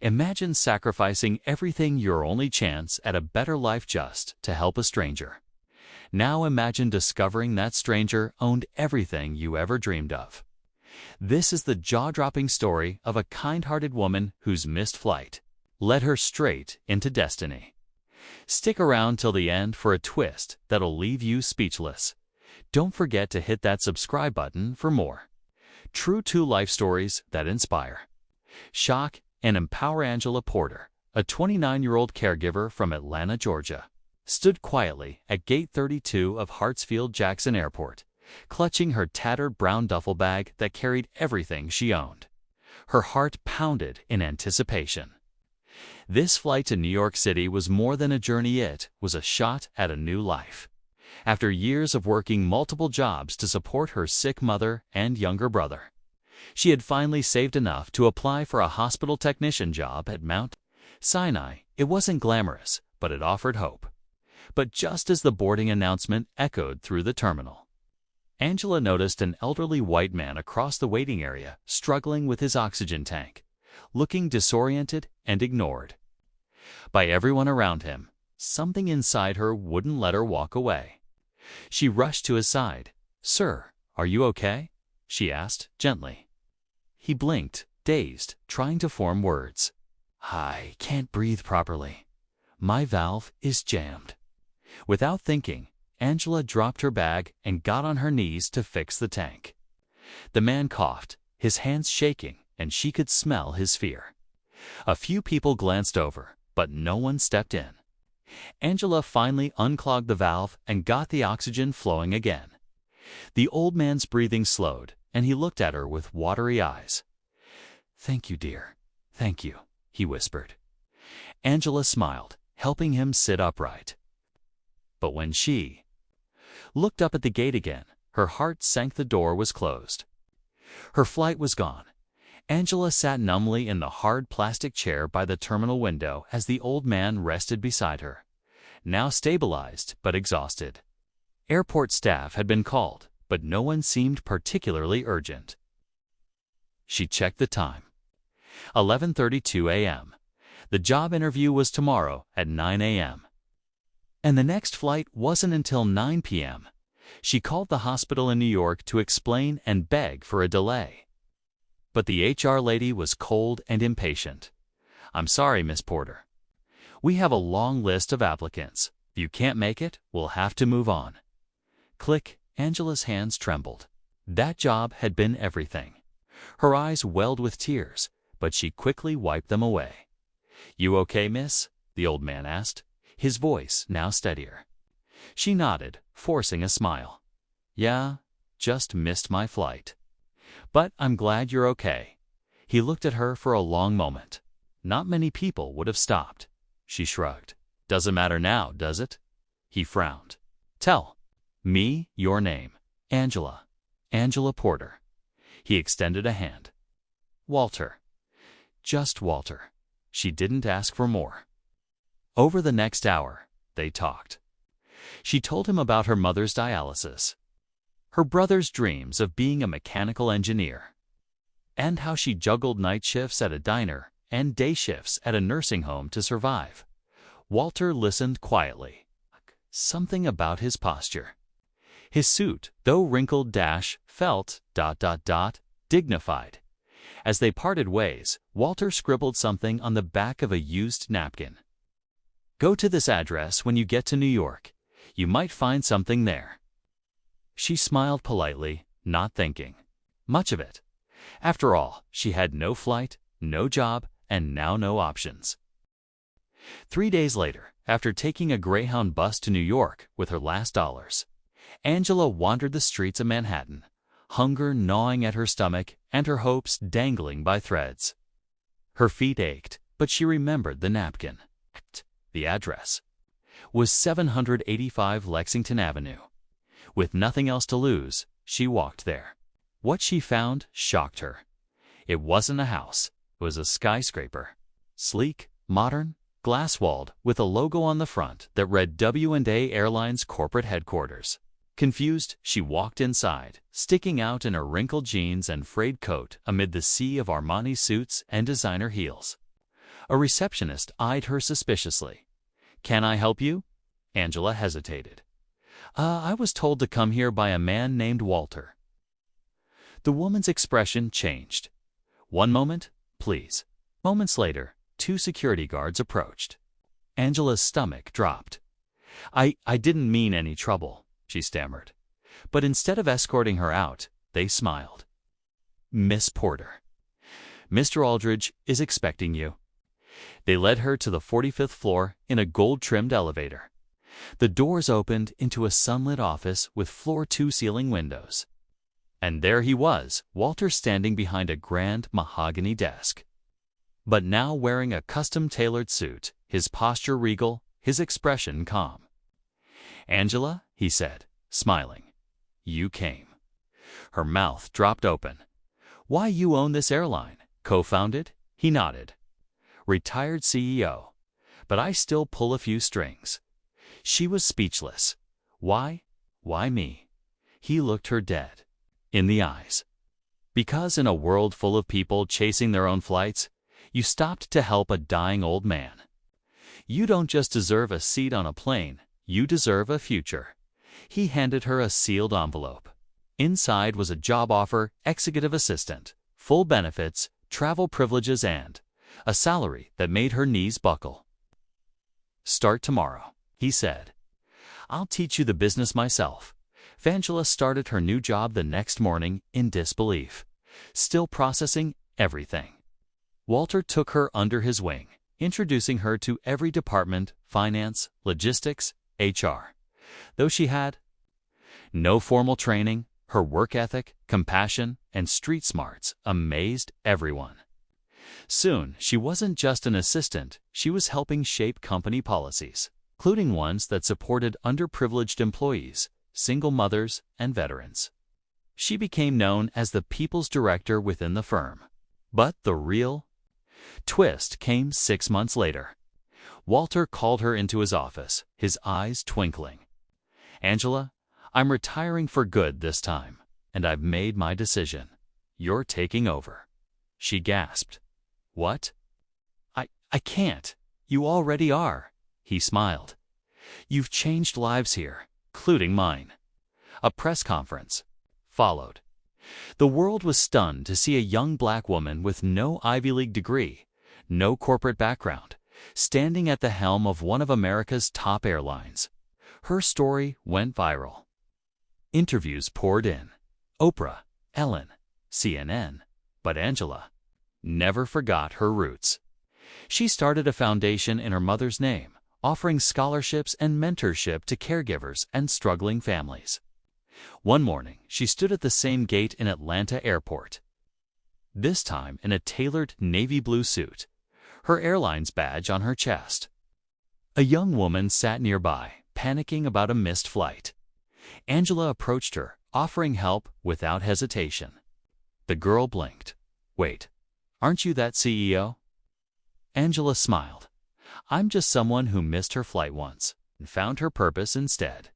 Imagine sacrificing everything, your only chance at a better life, just to help a stranger. Now imagine discovering that stranger owned everything you ever dreamed of. This is the jaw-dropping story of a kind-hearted woman whose missed flight led her straight into destiny. Stick around till the end for a twist that'll leave you speechless. Don't forget to hit that subscribe button for more true to life stories that inspire, shock, and empower. Angela Porter, a 29-year-old caregiver from Atlanta, Georgia, stood quietly at Gate 32 of Hartsfield-Jackson Airport, clutching her tattered brown duffel bag that carried everything she owned. Her heart pounded in anticipation. This flight to New York City was more than a journey, it was a shot at a new life. After years of working multiple jobs to support her sick mother and younger brother, she had finally saved enough to apply for a hospital technician job at Mount Sinai. It wasn't glamorous, but it offered hope. But just as the boarding announcement echoed through the terminal, Angela noticed an elderly white man across the waiting area struggling with his oxygen tank, looking disoriented and ignored by everyone around him. Something inside her wouldn't let her walk away. She rushed to his side. "Sir, are you okay?" she asked gently. He blinked, dazed, trying to form words. "I can't breathe properly. My valve is jammed." Without thinking, Angela dropped her bag and got on her knees to fix the tank. The man coughed, his hands shaking, and she could smell his fear. A few people glanced over, but no one stepped in. Angela finally unclogged the valve and got the oxygen flowing again. The old man's breathing slowed, and he looked at her with watery eyes. "Thank you, dear. Thank you," he whispered. Angela smiled, helping him sit upright. But when she looked up at the gate again, her heart sank. The door was closed. Her flight was gone. Angela sat numbly in the hard plastic chair by the terminal window as the old man rested beside her, now stabilized but exhausted. Airport staff had been called, but no one seemed particularly urgent. She checked the time. 11:32 a.m. The job interview was tomorrow at 9 a.m. And the next flight wasn't until 9 p.m. She called the hospital in New York to explain and beg for a delay. But the HR lady was cold and impatient. "I'm sorry, Miss Porter. We have a long list of applicants. If you can't make it, we'll have to move on." Click. Angela's hands trembled. That job had been everything. Her eyes welled with tears, but she quickly wiped them away. "You okay, miss?" the old man asked, his voice now steadier. She nodded, forcing a smile. "Yeah, just missed my flight. But I'm glad you're okay." He looked at her for a long moment. Not many people would have stopped. She shrugged. "Doesn't matter now, does it?" He frowned. "Tell me your name." "Angela. Angela Porter." He extended a hand. "Walter. Just Walter." She didn't ask for more. Over the next hour, they talked. She told him about her mother's dialysis, her brother's dreams of being a mechanical engineer, and how she juggled night shifts at a diner and day shifts at a nursing home to survive. Walter listened quietly. Something about his posture. His suit, though wrinkled, felt ... dignified. As they parted ways, Walter scribbled something on the back of a used napkin. "Go to this address when you get to New York. You might find something there." She smiled politely, not thinking much of it. After all, she had no flight, no job, and now no options. 3 days later, after taking a Greyhound bus to New York with her last dollars, Angela wandered the streets of Manhattan, hunger gnawing at her stomach and her hopes dangling by threads. Her feet ached, but she remembered the napkin. The address was 785 Lexington Avenue. With nothing else to lose, she walked there. What she found shocked her. It wasn't a house, it was a skyscraper. Sleek, modern, glass-walled, with a logo on the front that read W&A Airline's corporate headquarters. Confused, she walked inside, sticking out in her wrinkled jeans and frayed coat amid the sea of Armani suits and designer heels. A receptionist eyed her suspiciously. "Can I help you?" Angela hesitated. I was told to come here by a man named Walter." The woman's expression changed. "One moment, please." Moments later, 2 security guards approached. Angela's stomach dropped. I didn't mean any trouble," she stammered. But instead of escorting her out, they smiled. "Miss Porter, Mr. Aldridge is expecting you." They led her to the 45th floor in a gold-trimmed elevator. The doors opened into a sunlit office with floor-to-ceiling windows. And there he was, Walter, standing behind a grand mahogany desk. But now wearing a custom-tailored suit, his posture regal, his expression calm. "Angela," he said, smiling, "you came." Her mouth dropped open. "Why, you own this airline? Co-founded?" He nodded. "Retired CEO. But I still pull a few strings." She was speechless. "Why? Why me?" He looked her dead in the eyes. "Because in a world full of people chasing their own flights, you stopped to help a dying old man. You don't just deserve a seat on a plane, you deserve a future." He handed her a sealed envelope. Inside was a job offer, executive assistant, full benefits, travel privileges, and a salary that made her knees buckle. "Start tomorrow," he said. "I'll teach you the business myself." Angela started her new job the next morning in disbelief, still processing everything. Walter took her under his wing, introducing her to every department: finance, logistics, HR. Though she had no formal training, her work ethic, compassion, and street smarts amazed everyone. Soon, she wasn't just an assistant, she was helping shape company policies, including ones that supported underprivileged employees, single mothers, and veterans. She became known as the people's director within the firm. But the real twist came 6 months later. Walter called her into his office, his eyes twinkling. "Angela, I'm retiring for good this time, and I've made my decision. You're taking over." She gasped. "What?" I can't. You already are." He smiled. "You've changed lives here, including mine." A press conference followed. The world was stunned to see a young black woman with no Ivy League degree, no corporate background, standing at the helm of one of America's top airlines. Her story went viral. Interviews poured in. Oprah, Ellen, CNN. But Angela never forgot her roots. She started a foundation in her mother's name, offering scholarships and mentorship to caregivers and struggling families. One morning, she stood at the same gate in Atlanta airport, this time in a tailored navy blue suit, her airline's badge on her chest. A young woman sat nearby, panicking about a missed flight. Angela approached her, offering help without hesitation. The girl blinked. "Wait, aren't you that CEO?" Angela smiled. "I'm just someone who missed her flight once and found her purpose instead."